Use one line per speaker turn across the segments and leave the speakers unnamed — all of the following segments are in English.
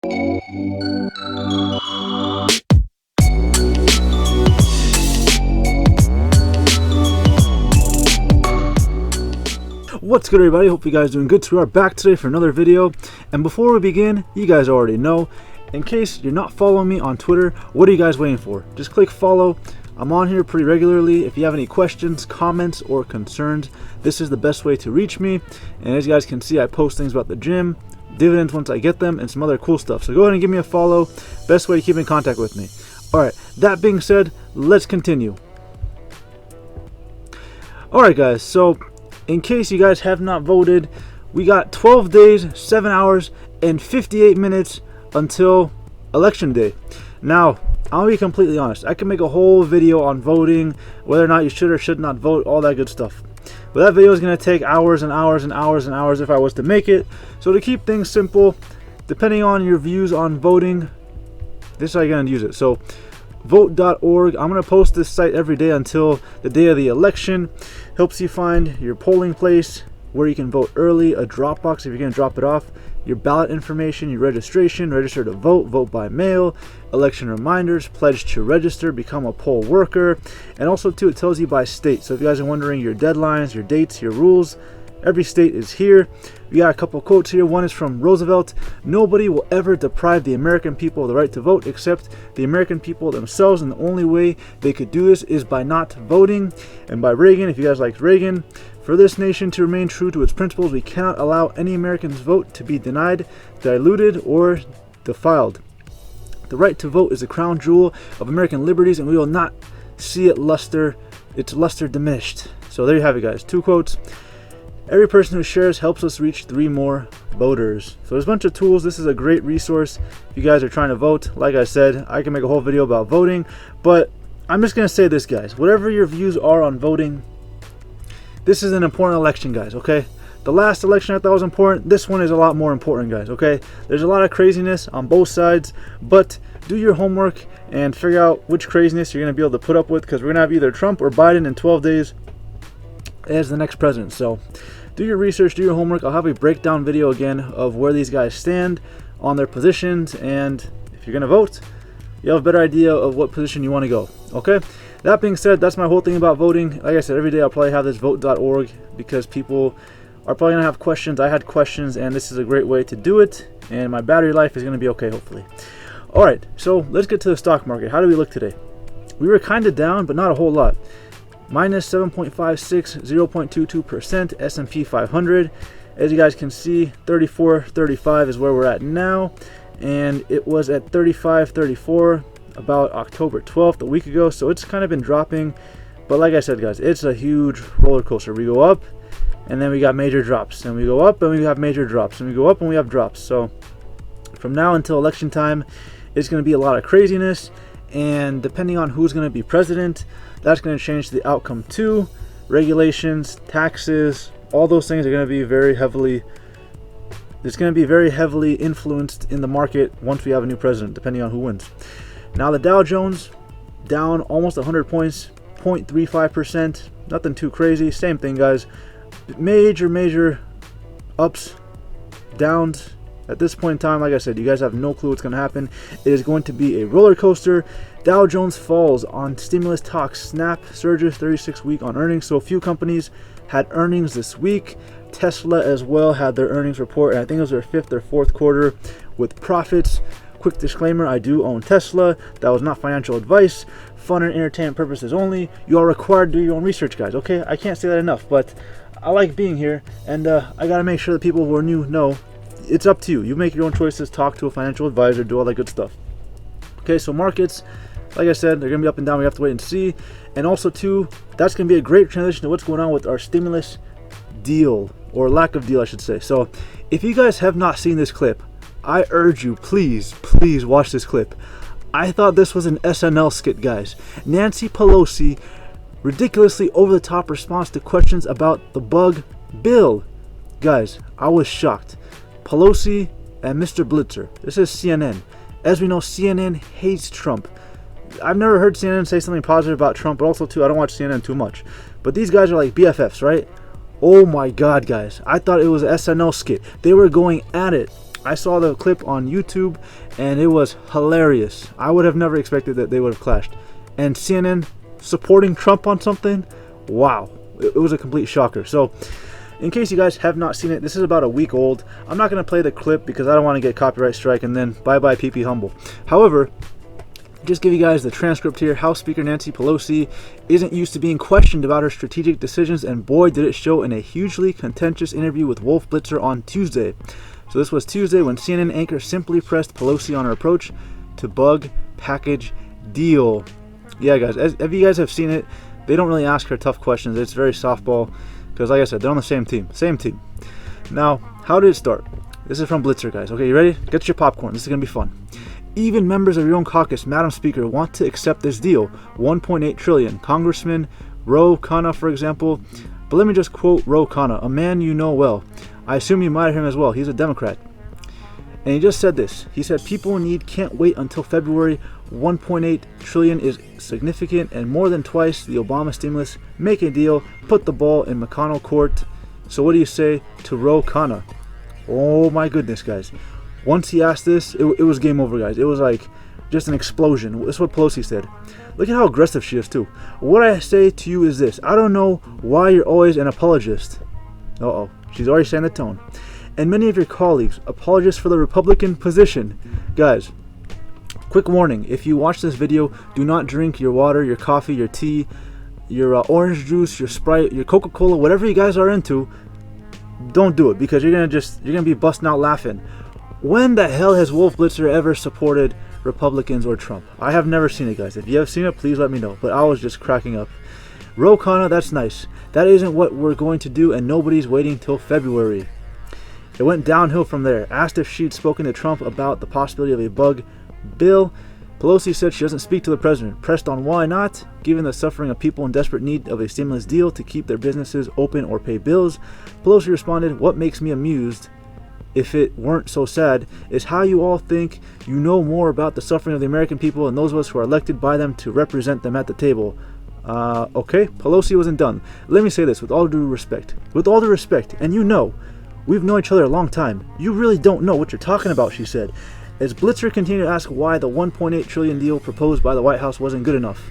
What's good, everybody? Hope you guys are doing good. So we are back today for another video, and before we begin, you guys already know, in case you're not following me on Twitter, what are you guys waiting for? Just click follow. I'm on here pretty regularly. If you have any questions, comments, or concerns, this is the best way to reach me. And as you guys can see, I post things about the gym, dividends once I get them, and some other cool stuff. So go ahead and give me a follow. Best way to keep in contact with me. Alright, that being said, let's continue. Alright guys, so in case you guys have not voted, we got 12 days, 7 hours, and 58 minutes until election day. Now, I'll be completely honest. I can make a whole video on voting, whether or not you should or should not vote, all that good stuff. But that video is going to take hours and hours and hours and hours if I was to make it. So to keep things simple, depending on your views on voting, this is how you're going to use it. So vote.org. I'm going to post this site every day until the day of the election. Helps you find your polling place, where you can vote early, a drop box if you're going to drop it off, your ballot information, your registration, register to vote, vote by mail, election reminders, pledge to register, become a poll worker, and also too, it tells you by state. So if you guys are wondering your deadlines, your dates, your rules, every state is here. We got a couple quotes here. One is from Roosevelt: "Nobody will ever deprive the American people of the right to vote except the American people themselves, and the only way they could do this is by not voting." And by Reagan, if you guys liked Reagan: "For this nation to remain true to its principles, we cannot allow any American's vote to be denied, diluted, or defiled. The right to vote is the crown jewel of American liberties, and we will not see its luster diminished." So there you have it, guys. Two quotes. Every person who shares helps us reach 3 more voters. So there's a bunch of tools. This is a great resource if you guys are trying to vote. Like I said, I can make a whole video about voting, but I'm just going to say this, guys. Whatever your views are on voting, this is an important election, guys, okay? The last election I thought was important. This one is a lot more important, guys, okay? There's a lot of craziness on both sides, but do your homework and figure out which craziness you're going to be able to put up with, because we're going to have either Trump or Biden in 12 days as the next president. So do your research, do your homework. I'll have a breakdown video again of where these guys stand on their positions, and if you're going to vote, you have a better idea of what position you want to go, okay? That being said, that's my whole thing about voting. Like I said, every day I'll probably have this vote.org because people are probably going to have questions. I had questions, and this is a great way to do it, and my battery life is going to be okay, hopefully. All right, so let's get to the stock market. How do we look today? We were kind of down, but not a whole lot. Minus 7.56, 0.22%, S&P 500. As you guys can see, 34.35 is where we're at now, and it was at 35.34 about October 12th, a week ago. So it's kind of been dropping, but like I said, guys, it's a huge roller coaster. We go up, and then we got major drops, and we go up, and we have major drops, and we go up, and we have drops. So from now until election time, it's going to be a lot of craziness, and depending on who's going to be president, that's going to change the outcome too. Regulations, taxes, all those things are going to be very heavily, it's going to be very heavily influenced in the market once we have a new president, depending on who wins. Now the Dow Jones down almost 100 points, 0.35%, nothing too crazy. Same thing, guys. Major ups, downs. At this point in time, like I said, you guys have no clue what's going to happen. It is going to be a roller coaster. Dow Jones falls on stimulus talks. Snap surges 36-week on earnings. So a few companies had earnings this week. Tesla as well had their earnings report, and I think it was their 5th or 4th quarter with profits. Quick disclaimer, I do own Tesla. That was not financial advice. Fun and entertainment purposes only. You are required to do your own research, guys, okay? I can't say that enough, but I like being here, and I got to make sure that people who are new know. It's up to you. You make your own choices. Talk to a financial advisor. Do all that good stuff. Okay, so markets, like I said, they're going to be up and down. We have to wait and see. And also, too, that's going to be a great transition to what's going on with our stimulus deal, or lack of deal, I should say. So if you guys have not seen this clip, I urge you, please watch this clip. I thought this was an SNL skit, guys. Nancy Pelosi, ridiculously over-the-top response to questions about the bug bill. Guys, I was shocked. Pelosi and Mr. Blitzer. This is CNN. As we know, CNN hates Trump. I've never heard CNN say something positive about Trump, but also, too, I don't watch CNN too much. But these guys are like BFFs, right? Oh my God, guys. I thought it was an SNL skit. They were going at it. I saw the clip on YouTube, and it was hilarious. I would have never expected that they would have clashed. And CNN supporting Trump on something, wow, it was a complete shocker. So, in case you guys have not seen it, this is about a week old. I'm not going to play the clip because I don't want to get copyright strike, and then bye-bye PP Humble. However, just give you guys the transcript here. House Speaker Nancy Pelosi isn't used to being questioned about her strategic decisions, and boy did it show in a hugely contentious interview with Wolf Blitzer on Tuesday. So this was Tuesday when CNN anchor simply pressed Pelosi on her approach to bug package deal. Yeah, guys, if you guys have seen it, they don't really ask her tough questions. It's very softball because, like I said, they're on the same team. Now, how did it start? This is from Blitzer, guys. Okay, you ready? Get your popcorn. This is going to be fun. Even members of your own caucus, Madam Speaker, want to accept this deal. $1.8 trillion. Congressman Ro Khanna, for example. But let me just quote Ro Khanna, a man you know well. I assume you admire him as well. He's a Democrat. And he just said this. He said, people in need can't wait until February. $1.8 trillion is significant and more than twice the Obama stimulus. Make a deal. Put the ball in McConnell court. So what do you say to Ro Khanna? Oh my goodness, guys. Once he asked this, it was game over, guys. It was like just an explosion. That's what Pelosi said. Look at how aggressive she is, too. What I say to you is this. I don't know why you're always an apologist. Uh-oh. She's already setting the tone. And many of your colleagues, apologists for the Republican position. Guys, quick warning. If you watch this video, do not drink your water, your coffee, your tea, your orange juice, your Sprite, your Coca-Cola, whatever you guys are into. Don't do it because you're gonna be busting out laughing. When the hell has Wolf Blitzer ever supported Republicans or Trump? I have never seen it, guys. If you have seen it, please let me know. But I was just cracking up. Ro Khanna, that's nice. That isn't what we're going to do, and nobody's waiting till February. It went downhill from there. Asked if she'd spoken to Trump about the possibility of a bug bill, Pelosi said she doesn't speak to the president. Pressed on why not, given the suffering of people in desperate need of a stimulus deal to keep their businesses open or pay bills, Pelosi responded, "What makes me amused, if it weren't so sad, is how you all think you know more about the suffering of the American people and those of us who are elected by them to represent them at the table." Okay, Pelosi wasn't done. Let me say this with all due respect. With all due respect, and you know, we've known each other a long time. You really don't know what you're talking about, she said, as Blitzer continued to ask why the $1.8 trillion deal proposed by the White House wasn't good enough.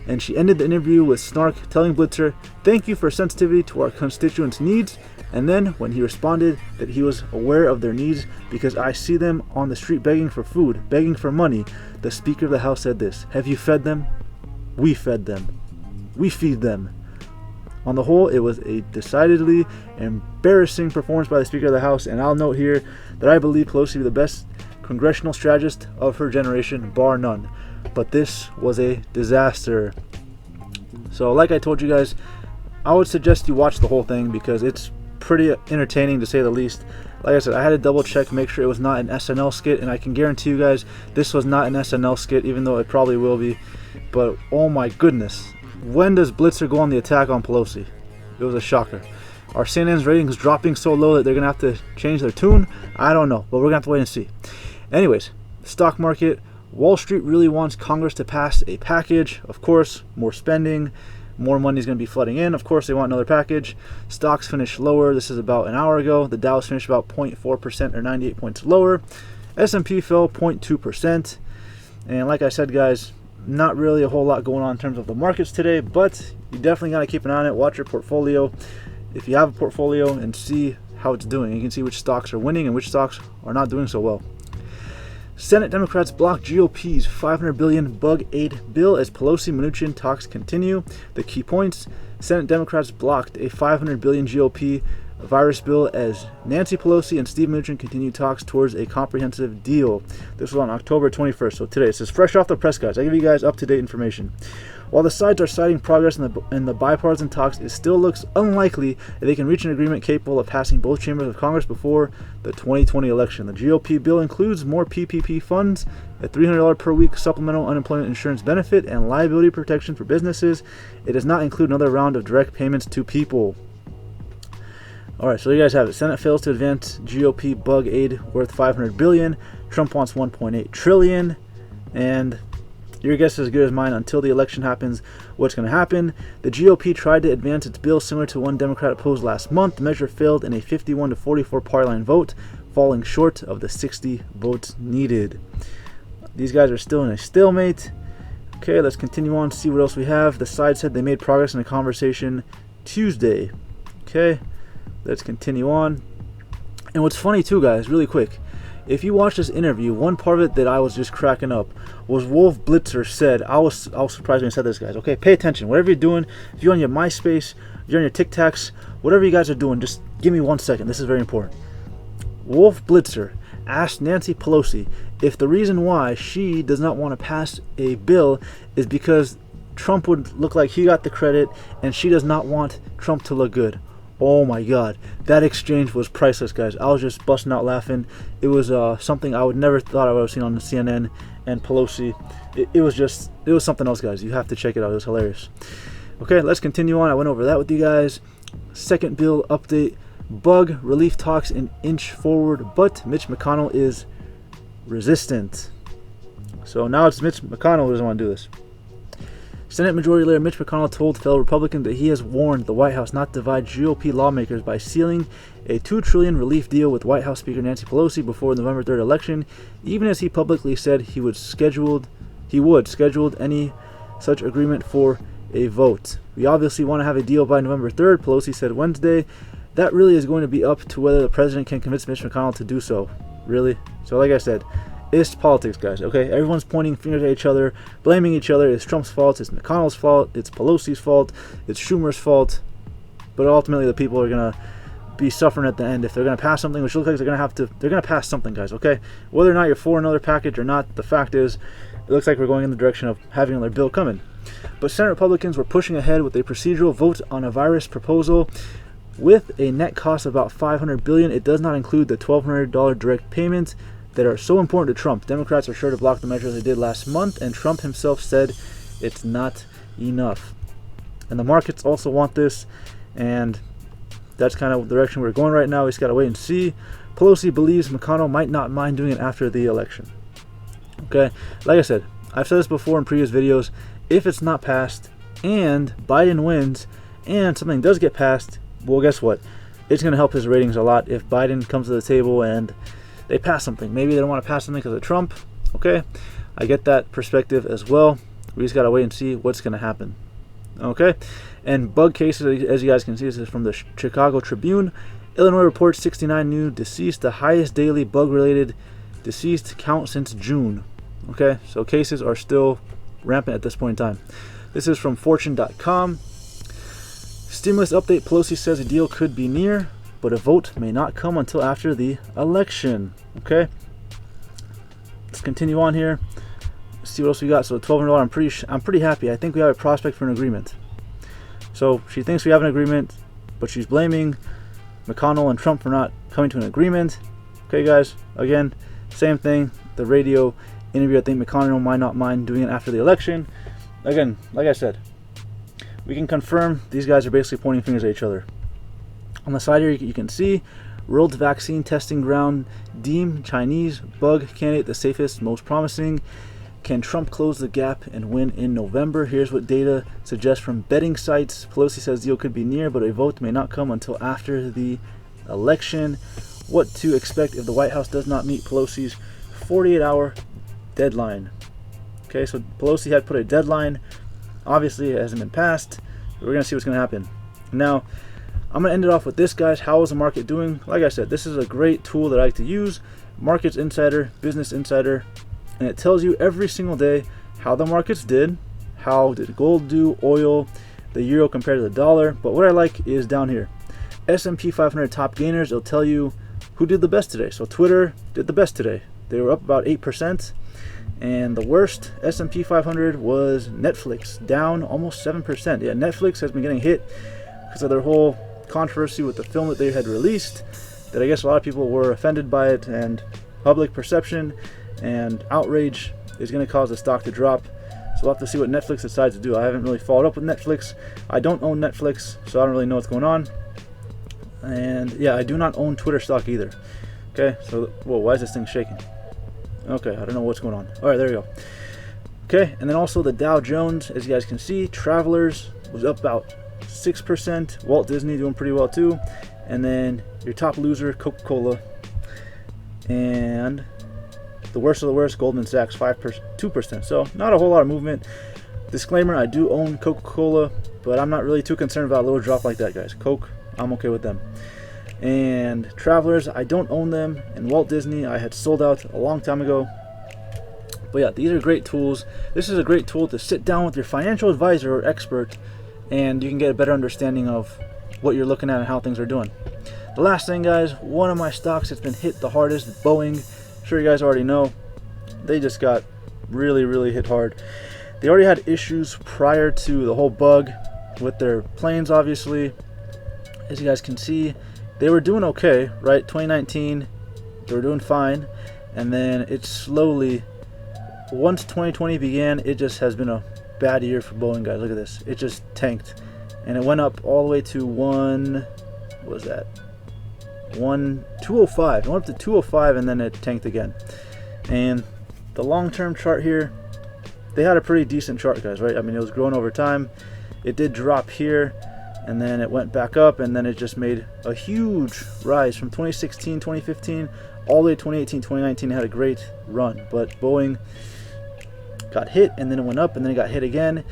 And she ended the interview with snark, telling Blitzer, "Thank you for sensitivity to our constituents' needs." And then, when he responded that he was aware of their needs because I see them on the street begging for food, begging for money, the Speaker of the House said this, "Have you fed them? We fed them. We feed them." On the whole, it was a decidedly embarrassing performance by the Speaker of the House, and I'll note here that I believe Pelosi to be the best congressional strategist of her generation, bar none. But this was a disaster. So like I told you guys, I would suggest you watch the whole thing because it's pretty entertaining to say the least. Like I said, I had to double check, make sure it was not an SNL skit, and I can guarantee you guys this was not an SNL skit, even though it probably will be. But oh my goodness, when does Blitzer go on the attack on Pelosi? It was a shocker. Are CNN's ratings dropping so low that they're gonna have to change their tune? I don't know, but we're gonna have to wait and see. Anyways, stock market. Wall Street really wants Congress to pass a package. Of course, more spending, more money is going to be flooding in. Of course, they want another package. Stocks finished lower. This is about an hour ago. The Dow finished about 0.4% or 98 points lower. S&P fell 0.2%. And like I said, guys, not really a whole lot going on in terms of the markets today, but you definitely got to keep an eye on it. Watch your portfolio. If you have a portfolio, and see how it's doing. You can see which stocks are winning and which stocks are not doing so well. Senate Democrats block GOP's $500 billion bug aid bill as Pelosi-Mnuchin talks continue. The key points: Senate Democrats blocked a $500 billion GOP virus bill as Nancy Pelosi and Steve Mnuchin continue talks towards a comprehensive deal. This was on October 21st, so today. This is fresh off the press, guys. I give you guys up-to-date information. While the sides are citing progress in the bipartisan talks, it still looks unlikely that they can reach an agreement capable of passing both chambers of Congress before the 2020 election. The GOP bill includes more PPP funds, a $300 per week supplemental unemployment insurance benefit, and liability protection for businesses. It does not include another round of direct payments to people. Alright, so you guys have it. Senate fails to advance GOP bug aid worth $500 billion. Trump wants $1.8 trillion. And your guess is as good as mine. Until the election happens, what's going to happen? The GOP tried to advance its bill similar to one Democrat opposed last month. The measure failed in a 51-44 party line vote. falling short of the 60 votes needed. These guys are still in a stalemate. Okay, let's continue on, see what else we have. The side said they made progress in a conversation Tuesday. Okay, let's continue on. And what's funny too, guys, really quick, if you watch this interview, one part of it that I was just cracking up was Wolf Blitzer said, I was surprised when he said this, guys. Okay, pay attention. Whatever you're doing, if you're on your MySpace, you're on your TikToks, whatever you guys are doing, just give me 1 second. This is very important. Wolf Blitzer asked Nancy Pelosi if the reason why she does not want to pass a bill is because Trump would look like he got the credit and she does not want Trump to look good. Oh my God, that exchange was priceless, guys. I was just busting out laughing. It was something I would never thought I would have seen on the CNN and Pelosi. It was something else, guys. You have to check it out. It was hilarious. Okay, let's continue on. I went over that with you guys. Second bill update. Bug relief talks an inch forward, but Mitch McConnell is resistant. So now it's Mitch McConnell who doesn't want to do this. Senate Majority Leader Mitch McConnell told fellow Republicans that he has warned the White House not to divide GOP lawmakers by sealing a $2 trillion relief deal with White House Speaker Nancy Pelosi before the November 3rd election, even as he publicly said he would schedule any such agreement for a vote. We obviously want to have a deal by November 3rd, Pelosi said Wednesday. That really is going to be up to whether the president can convince Mitch McConnell to do so. Really? So like I said, it's politics, guys, okay? Everyone's pointing fingers at each other, blaming each other. It's Trump's fault, it's McConnell's fault, it's Pelosi's fault, it's Schumer's fault. But ultimately, the people are going to be suffering at the end. If they're going to pass something, which looks like they're going to pass something, guys, okay? Whether or not you're for another package or not, the fact is, it looks like we're going in the direction of having another bill coming. But Senate Republicans were pushing ahead with a procedural vote on a virus proposal with a net cost of about $500 billion. It does not include the $1,200 direct payments that are so important to Trump. Democrats are sure to block the measure as they did last month, and Trump himself said it's not enough. And the markets also want this, and that's kind of the direction we're going right now. We just got to wait and see. Pelosi believes McConnell might not mind doing it after the election. Okay, like I said, I've said this before in previous videos. If it's not passed and Biden wins and something does get passed, well, guess what? It's going to help his ratings a lot if Biden comes to the table and they pass something. Maybe they don't want to pass something because of Trump. Okay, I get that perspective as well. We just got to wait and see what's going to happen. Okay, and bug cases, as you guys can see, this is from the Chicago Tribune. Illinois reports 69 new deceased, the highest daily bug-related deceased count since June. Okay, so cases are still rampant at this point in time. This is from Fortune.com. Stimulus update. Pelosi says a deal could be near, but a vote may not come until after the election. Okay, let's continue on here. Let's see what else we got. So $1,200. I'm pretty happy. I think we have a prospect for an agreement. So she thinks we have an agreement, but she's blaming McConnell and Trump for not coming to an agreement. Okay, guys. Again, same thing. The radio interview. I think McConnell might not mind doing it after the election. Again, like I said, we can confirm these guys are basically pointing fingers at each other. On the side here, you can see world vaccine testing ground deem Chinese bug candidate the safest, most promising. Can Trump close the gap and win in November? Here's what data suggests from betting sites. Pelosi says deal could be near, but a vote may not come until after the election. What to expect if the White House does not meet Pelosi's 48-hour deadline. Okay, so Pelosi had put a deadline. Obviously, it hasn't been passed. We're going to see what's going to happen. Now, I'm going to end it off with this, guys. How is the market doing? Like I said, this is a great tool that I like to use. Markets Insider, Business Insider. And it tells you every single day how the markets did. How did gold do, oil, the euro compared to the dollar. But what I like is down here. S&P 500 top gainers. It'll tell you who did the best today. So Twitter did the best today. They were up about 8%. And the worst S&P 500 was Netflix, down almost 7%. Yeah, Netflix has been getting hit because of their whole controversy with the film that they had released, that I guess a lot of people were offended by it, and public perception and outrage is going to cause the stock to drop. So we'll have to see what Netflix decides to do. I haven't really followed up with Netflix. I don't own Netflix, so I don't really know what's going on. And yeah, I do not own Twitter stock either. Okay, so, whoa, why is this thing shaking? Okay, I don't know what's going on. All right, there you go. Okay, and then also the Dow Jones, as you guys can see, Travelers was up about 6%. Walt Disney doing pretty well too. And then your top loser, Coca-Cola, and the worst of the worst, Goldman Sachs 2%. So not a whole lot of movement. Disclaimer, I do own Coca-Cola, but I'm not really too concerned about a little drop like that, guys. Coke, I'm okay with them. And Travelers, I don't own them. And Walt Disney, I had sold out a long time ago. But yeah, these are great tools. This is a great tool to sit down with your financial advisor or expert, and you can get a better understanding of what you're looking at and how things are doing. The last thing, guys, one of my stocks that's been hit the hardest, Boeing. I'm sure you guys already know. They just got really hit hard. They already had issues prior to the whole bug with their planes, obviously. As you guys can see, they were doing okay, right? 2019, they were doing fine. And then it slowly, once 2020 began, it just has been a bad year for Boeing, guys. Look at this. It just tanked. And it went up all the way to 205. It went up to 205, and then it tanked again. And the long-term chart here, they had a pretty decent chart, guys, right? I mean, it was growing over time. It did drop here, and then it went back up, and then it just made a huge rise from 2016, 2015, all the way to 2018, 2019. It had a great run, but Boeing got hit, and then it went up, and then it got hit again.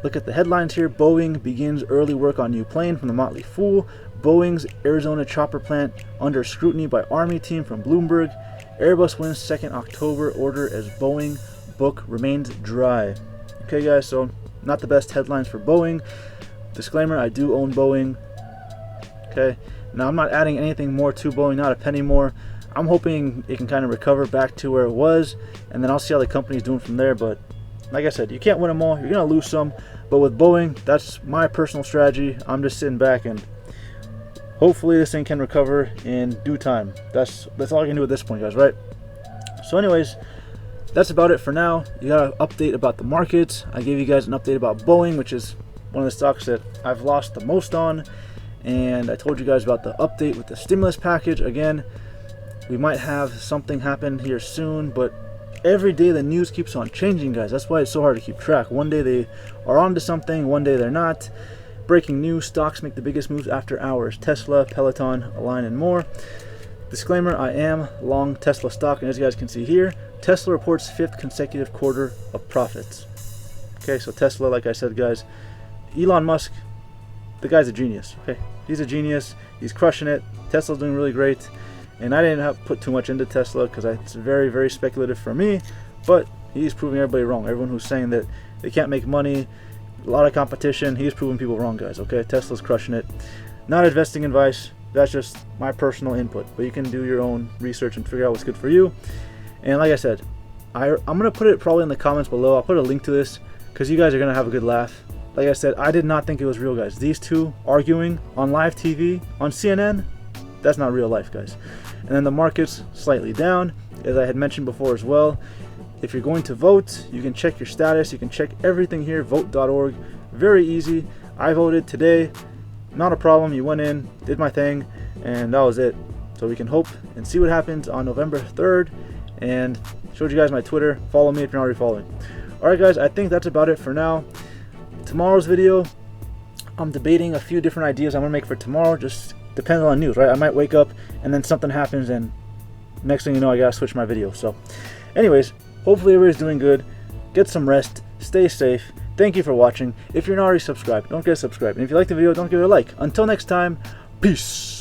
Look at the headlines here. Boeing begins early work on new plane from the Motley Fool. Boeing's Arizona chopper plant under scrutiny by Army team from Bloomberg. Airbus wins second October order as Boeing book remains dry. Okay, guys, so not the best headlines for Boeing. Disclaimer, I do own Boeing. Okay, now I'm not adding anything more to Boeing, not a penny more. I'm hoping it can kind of recover back to where it was, and then I'll see how the company's doing from there. But like I said, you can't win them all. You're going to lose some. But with Boeing, that's my personal strategy. I'm just sitting back, and hopefully this thing can recover in due time. That's all I can do at this point, guys, right? So anyways, that's about it for now. You got an update about the markets. I gave you guys an update about Boeing, which is one of the stocks that I've lost the most on. And I told you guys about the update with the stimulus package. Again, we might have something happen here soon, but every day the news keeps on changing, guys. That's why it's so hard to keep track. One day they are onto something, one day they're not. Breaking news, stocks make the biggest moves after hours. Tesla, Peloton, Align, and more. Disclaimer, I am long Tesla stock, and as you guys can see here, Tesla reports 5th consecutive quarter of profits. Okay, so Tesla, like I said, guys, Elon Musk, the guy's a genius. Okay, he's a genius. He's crushing it. Tesla's doing really great. And I didn't have to put too much into Tesla because it's very speculative for me. But he's proving everybody wrong. Everyone who's saying that they can't make money, a lot of competition, he's proving people wrong, guys. Okay, Tesla's crushing it. Not investing advice. That's just my personal input. But you can do your own research and figure out what's good for you. And like I said, I'm going to put it probably in the comments below. I'll put a link to this because you guys are going to have a good laugh. Like I said, I did not think it was real, guys. These two arguing on live TV, on CNN, that's not real life, guys. And then the market's slightly down, as I had mentioned before as well. If you're going to vote, you can check your status. You can check everything here, vote.org. Very easy. I voted today. Not a problem. You went in, did my thing, and that was it. So we can hope and see what happens on November 3rd. And showed you guys my Twitter. Follow me if you're not already following. Alright, guys, I think that's about it for now. Tomorrow's video, I'm debating a few different ideas I'm going to make for tomorrow. Just depends on news, right? I might wake up and then something happens, and next thing you know, I got to switch my video. So anyways, hopefully everybody's doing good. Get some rest. Stay safe. Thank you for watching. If you're not already subscribed, don't forget to subscribe. And if you like the video, don't give it a like. Until next time, peace.